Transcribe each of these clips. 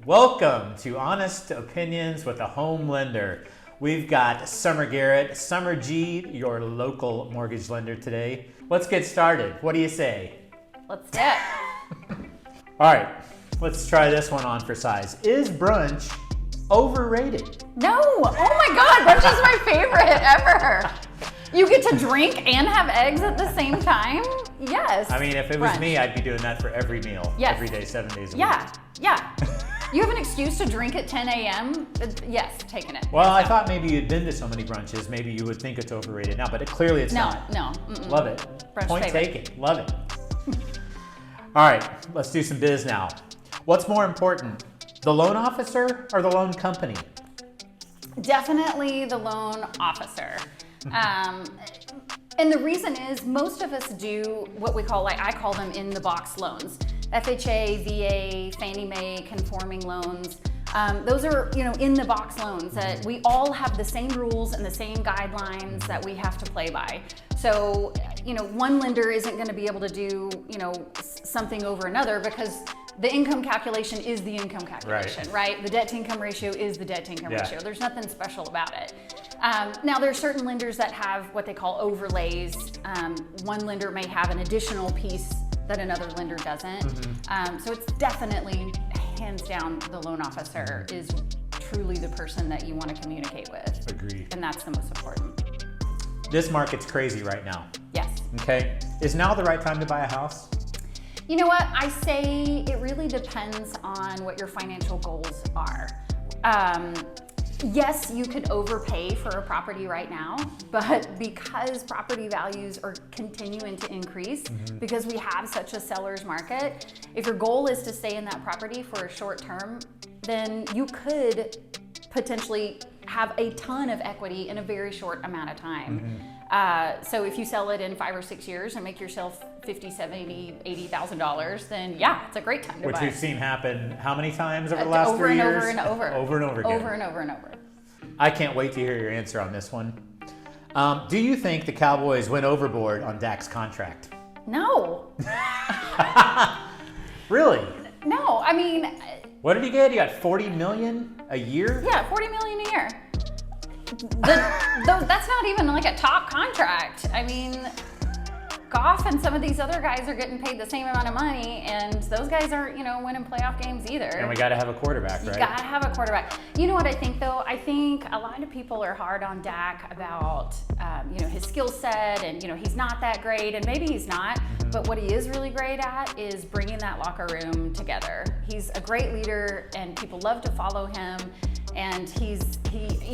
Welcome to Honest Opinions with a Home Lender. We've got Summer Garrett, Summer G, your local mortgage lender today. Let's get started. What do you say? Let's do it. All right, let's try this one on for size. Is brunch overrated? No, oh my God, brunch is my favorite ever. You get to drink and have eggs at the same time? Yes. I mean, if it was me, I'd be doing that for every meal, every day, 7 days a week. Yeah. You have an excuse to drink at 10 a.m.? Yes, taking it. Well, I thought maybe you'd been to so many brunches, maybe you would think it's overrated now, but clearly it's not. No. Love it. Brunch Point favorite. taken. Love it. All right, let's do some biz now. What's more important, the loan officer or the loan company? Definitely the loan officer. And the reason is most of us do what we call, I call them in the box loans. FHA, VA, Fannie Mae, conforming loans. Those are, in the box loans that we all have the same rules and the same guidelines that we have to play by. So, one lender isn't going to be able to do, something over another because the income calculation is the income calculation, right? The debt to income ratio is the debt to income ratio. There's nothing special about it. Now, there are certain lenders that have what they call overlays. One lender may have an additional piece that another lender doesn't. So it's definitely, hands down, the loan officer is truly the person that you want to communicate with. Agreed. And that's the most important. This market's crazy right now. Yes. Okay. Is now the right time to buy a house? You know what? I say it really depends on what your financial goals are. Yes, you could overpay for a property right now, but because property values are continuing to increase, because we have such a seller's market, if your goal is to stay in that property for a short term, then you could potentially have a ton of equity in a very short amount of time. So if you sell it in 5 or 6 years and make yourself $50,000, $70,000, $80,000, then yeah, it's a great time to buy. Which we've seen happen how many times over the last 3 years? Over and over. Over and over again. Over and over and over. I can't wait to hear your answer on this one. Do you think the Cowboys went overboard on Dak's contract? No. Really? No, I mean... What did he get? He got $40 million a year? Yeah, $40 million a year. That's not even like a top contract. I mean, Goff and some of these other guys are getting paid the same amount of money, and those guys aren't, winning playoff games either. And we got to have a quarterback, right? You got to have a quarterback. You know what I think, though? I think a lot of people are hard on Dak about, his skill set, and, he's not that great, and maybe he's not. But what he is really great at is bringing that locker room together. He's a great leader, and people love to follow him. And he,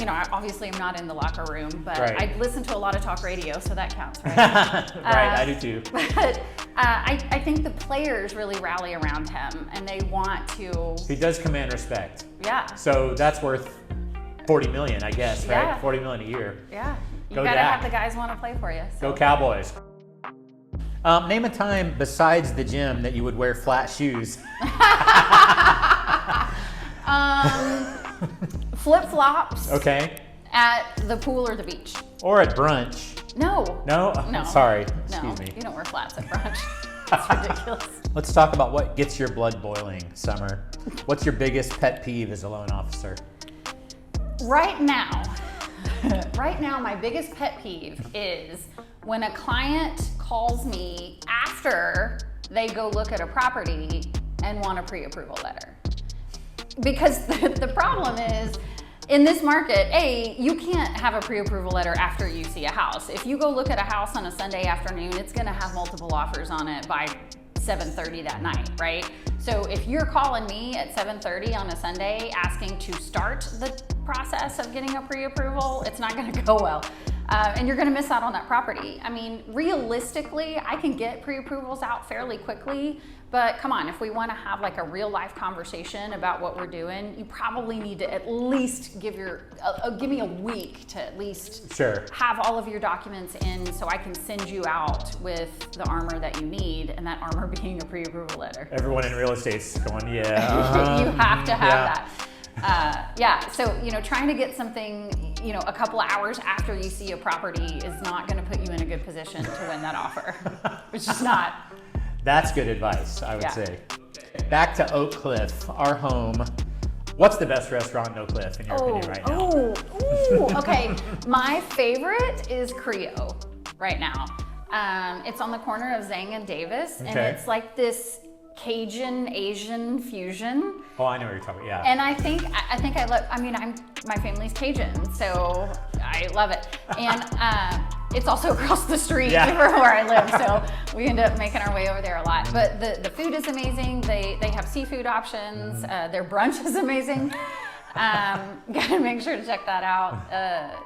obviously I'm not in the locker room, but I listen to a lot of talk radio, so that counts, right? I do too. But I think the players really rally around him, and they want to. He does command respect. Yeah. So that's worth $40 million, I guess, right? Yeah. $40 million a year. Yeah. You Go gotta Dak. have the guys want to play for you. So. Go Cowboys. Name a time besides the gym that you would wear flat shoes. Flip-flops. Okay. At the pool or the beach. Or at brunch. No. No? No. Sorry. No, Excuse me. you don't wear flats at brunch. That's ridiculous. Let's talk about what gets your blood boiling, Summer. What's your biggest pet peeve as a loan officer? Right now, my biggest pet peeve is when a client calls me after they go look at a property and want a pre-approval letter. Because the problem is, in this market, you can't have a pre-approval letter after you see a house. If you go look at a house on a Sunday afternoon, it's gonna have multiple offers on it by 7:30 that night, right? So if you're calling me at 7:30 on a Sunday asking to start the process of getting a pre-approval, it's not gonna go well. And you're gonna miss out on that property. I mean, realistically, I can get pre-approvals out fairly quickly, but come on, if we wanna have like a real life conversation about what we're doing, you probably need to at least give me a week to at least have all of your documents in so I can send you out with the armor that you need, and that armor being a pre-approval letter. Everyone in real estate's going, You have to have that. So, trying to get something, a couple of hours after you see a property is not going to put you in a good position to win that offer. It's just not. That's good advice, I would say. Back to Oak Cliff, our home. What's the best restaurant in Oak Cliff in your opinion right now? Okay. My favorite is Creo right now. It's on the corner of Zhang and Davis, and it's like this Cajun Asian fusion. Oh, I know what you're talking about. Yeah. And I think I love. I mean, my family's Cajun, so I love it. And it's also across the street from where I live, so we end up making our way over there a lot. But the food is amazing. They have seafood options. Their brunch is amazing. Gotta make sure to check that out.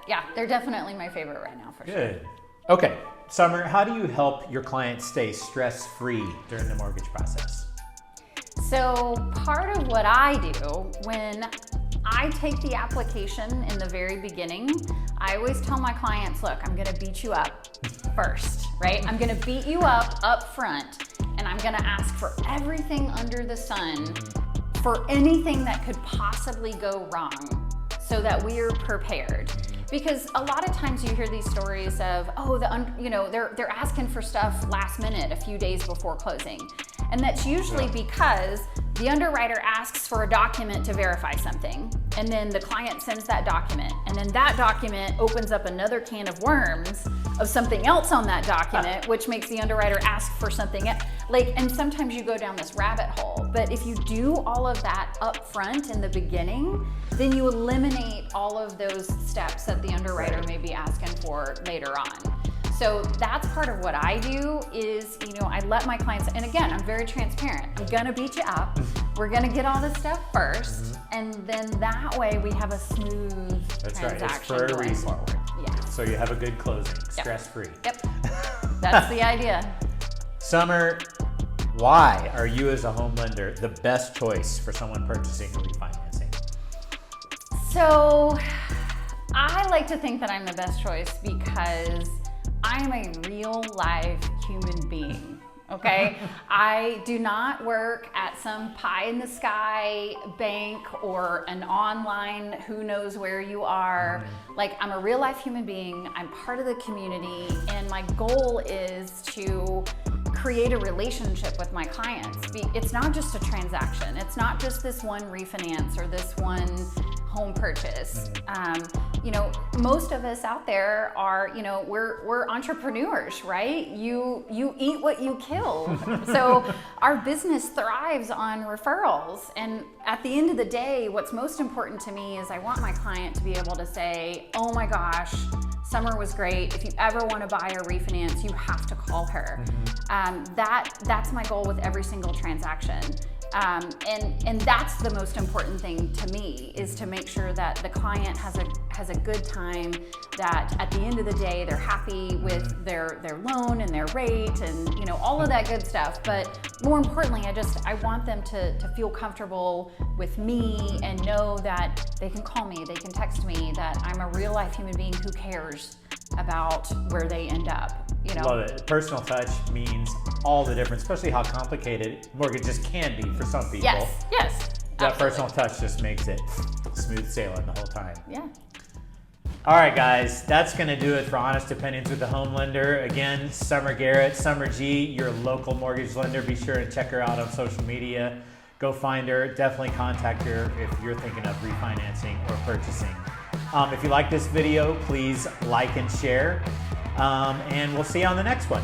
Yeah, they're definitely my favorite right now for sure. Good. Okay, Summer, how do you help your clients stay stress-free during the mortgage process? So part of what I do when I take the application in the very beginning, I always tell my clients, look, I'm gonna beat you up first, right? I'm gonna beat you up front, and I'm gonna ask for everything under the sun for anything that could possibly go wrong so that we're prepared. Because a lot of times you hear these stories of, oh, they're asking for stuff last minute, a few days before closing. And that's usually because the underwriter asks for a document to verify something, and then the client sends that document, and then that document opens up another can of worms of something else on that document, which makes the underwriter ask for something else. And sometimes you go down this rabbit hole. But if you do all of that up front in the beginning, then you eliminate all of those steps that the underwriter may be asking for later on. So that's part of what I do is, I let my clients, and again, I'm very transparent. I'm gonna beat you up. We're gonna get all this stuff first, and then that way we have a smooth transaction. Right, it's for a reason. Yeah. So you have a good closing, stress-free. Yep, that's the idea. Summer, why are you as a home lender the best choice for someone purchasing or refinancing? So I like to think that I'm the best choice because I'm a real live human being, okay? I do not work at some pie in the sky bank or an online who knows where you are. I'm a real life human being. I'm part of the community, and my goal is to create a relationship with my clients. It's not just a transaction. It's not just this one refinance or this one home purchase. Most of us out there are, we're entrepreneurs, right? You eat what you kill. So our business thrives on referrals. And at the end of the day, what's most important to me is I want my client to be able to say, oh my gosh, Summer was great. If you ever want to buy or refinance, you have to call her. That's my goal with every single transaction. And that's the most important thing to me, is to make sure that the client has a good time, that at the end of the day they're happy with their loan and their rate and all of that good stuff. But more importantly, I want them to feel comfortable with me and know that they can call me, they can text me, that I'm a real life human being who cares about where they end up. Love it. Personal touch means all the difference, especially how complicated mortgages can be for some people. Yes. That personal touch just makes it smooth sailing the whole time. Yeah. All right, guys, that's going to do it for Honest Opinions with the Home Lender. Again, Summer Garrett, Summer G, your local mortgage lender. Be sure to check her out on social media. Go find her. Definitely contact her if you're thinking of refinancing or purchasing. If you like this video, please like and share. And we'll see you on the next one.